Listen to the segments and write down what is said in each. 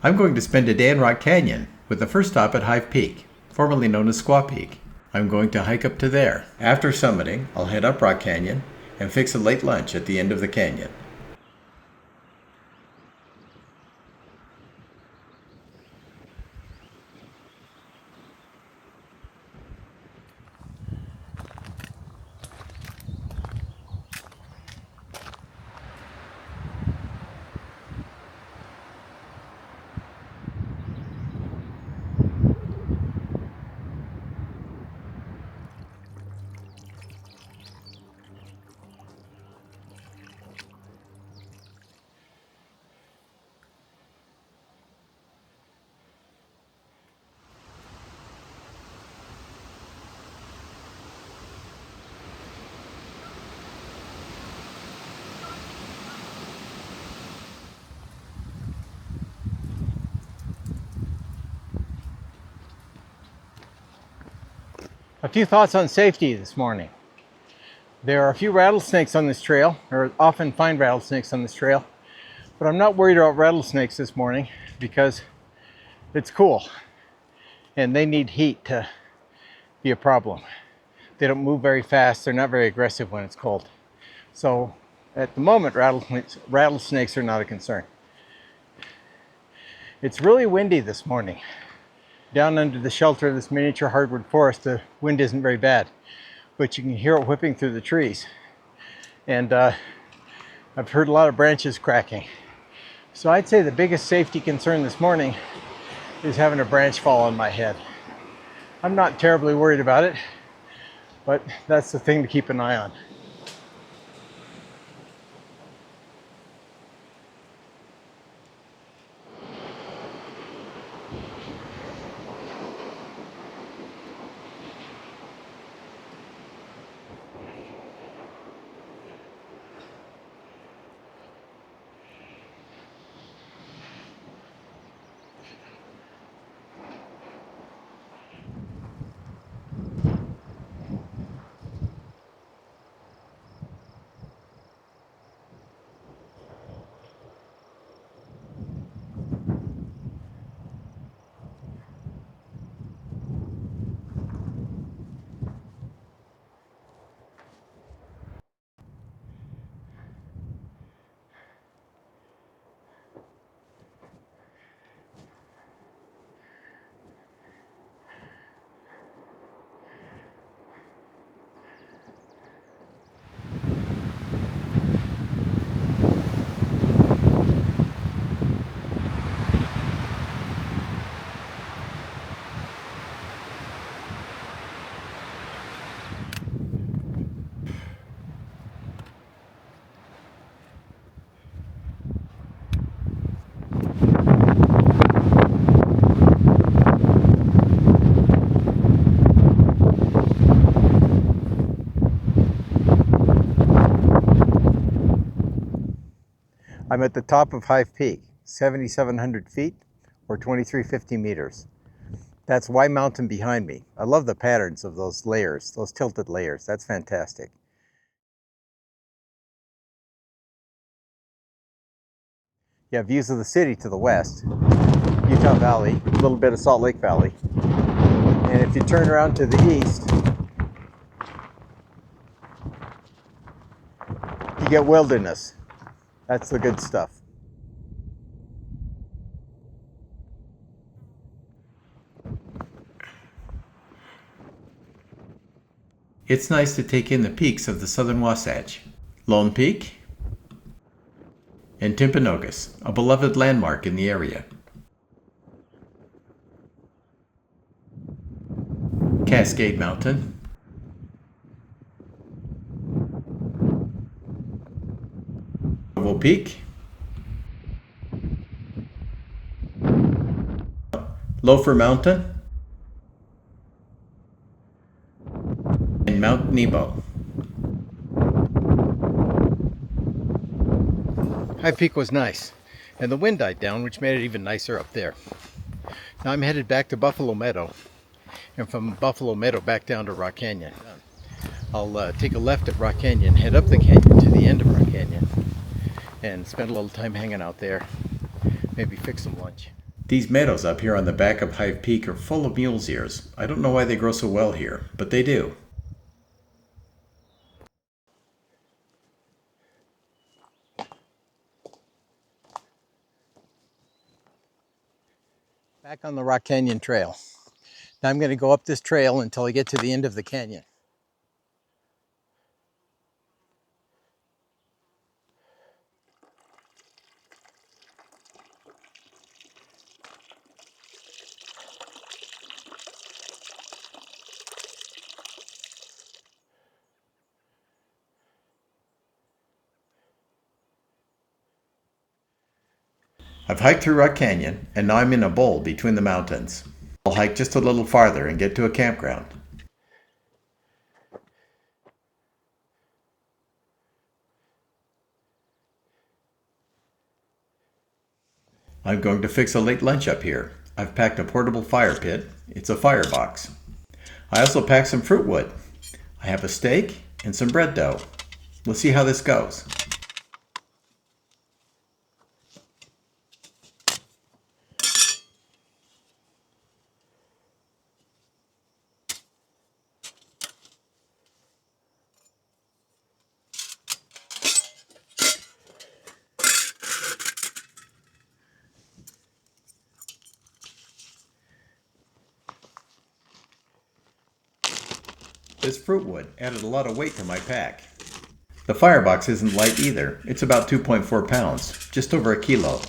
I'm going to spend a day in Rock Canyon with the first stop at Kyhv Peak, formerly known as Squaw Peak. I'm going to hike up to there. After summiting, I'll head up Rock Canyon and fix a late lunch at the end of the canyon. A few thoughts on safety this morning. There are a few rattlesnakes on this trail, or often find rattlesnakes on this trail, but I'm not worried about rattlesnakes this morning because it's cool and they need heat to be a problem. They don't move very fast, they're not very aggressive when it's cold. So at the moment, rattlesnakes are not a concern. It's really windy this morning. Down under the shelter of this miniature hardwood forest, the wind isn't very bad, but you can hear it whipping through the trees. And I've heard a lot of branches cracking. So I'd say the biggest safety concern this morning is having a branch fall on my head. I'm not terribly worried about it, but that's the thing to keep an eye on. I'm at the top of Kyhv Peak, 7,700 feet or 2,350 meters. That's Y Mountain behind me. I love the patterns of those layers, those tilted layers. That's fantastic. You have views of the city to the west, Utah Valley, a little bit of Salt Lake Valley. And if you turn around to the east, you get wilderness. That's the good stuff. It's nice to take in the peaks of the southern Wasatch, Lone Peak and Timpanogos, a beloved landmark in the area. Cascade Mountain, Kyhv Peak, Loafer Mountain, and Mount Nebo. Kyhv Peak was nice, and the wind died down, which made it even nicer up there. Now I'm headed back to Buffalo Meadow, and from Buffalo Meadow back down to Rock Canyon. I'll take a left at Rock Canyon, head up the canyon to the end of Rock Canyon, and spend a little time hanging out there, maybe fix some lunch. These meadows up here on the back of Kyhv Peak are full of mule's ears. I don't know why they grow so well here, but they do. Back on the Rock Canyon Trail. Now I'm going to go up this trail until I get to the end of the canyon. I've hiked through Rock Canyon, and now I'm in a bowl between the mountains. I'll hike just a little farther and get to a campground. I'm going to fix a late lunch up here. I've packed a portable fire pit. It's a firebox. I also packed some fruit wood. I have a steak and some bread dough. Let's see how this goes. This fruit wood added a lot of weight to my pack. The firebox isn't light either. It's about 2.4 pounds, just over a kilo.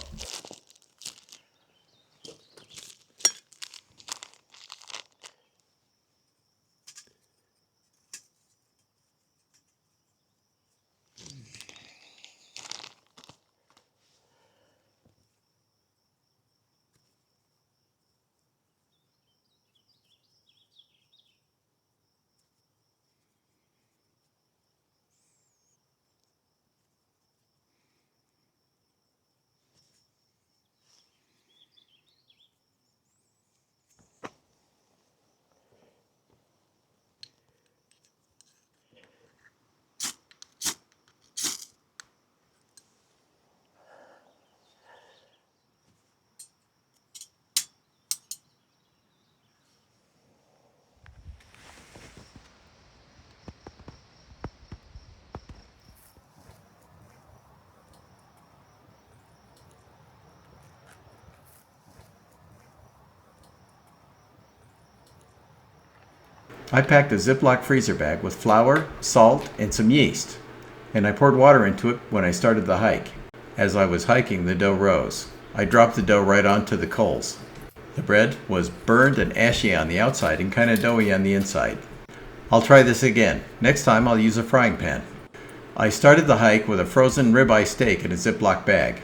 I packed a Ziploc freezer bag with flour, salt, and some yeast, and I poured water into it when I started the hike. As I was hiking, the dough rose. I dropped the dough right onto the coals. The bread was burned and ashy on the outside and kind of doughy on the inside. I'll try this again. Next time I'll use a frying pan. I started the hike with a frozen ribeye steak in a Ziploc bag.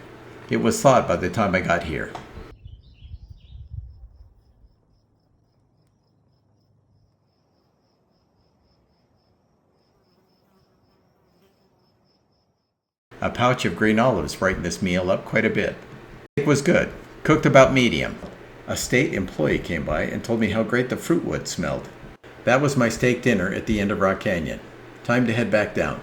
It was thawed by the time I got here. A pouch of green olives brightened this meal up quite a bit. The steak was good, cooked about medium. A state employee came by and told me how great the fruit wood smelled. That was my steak dinner at the end of Rock Canyon. Time to head back down.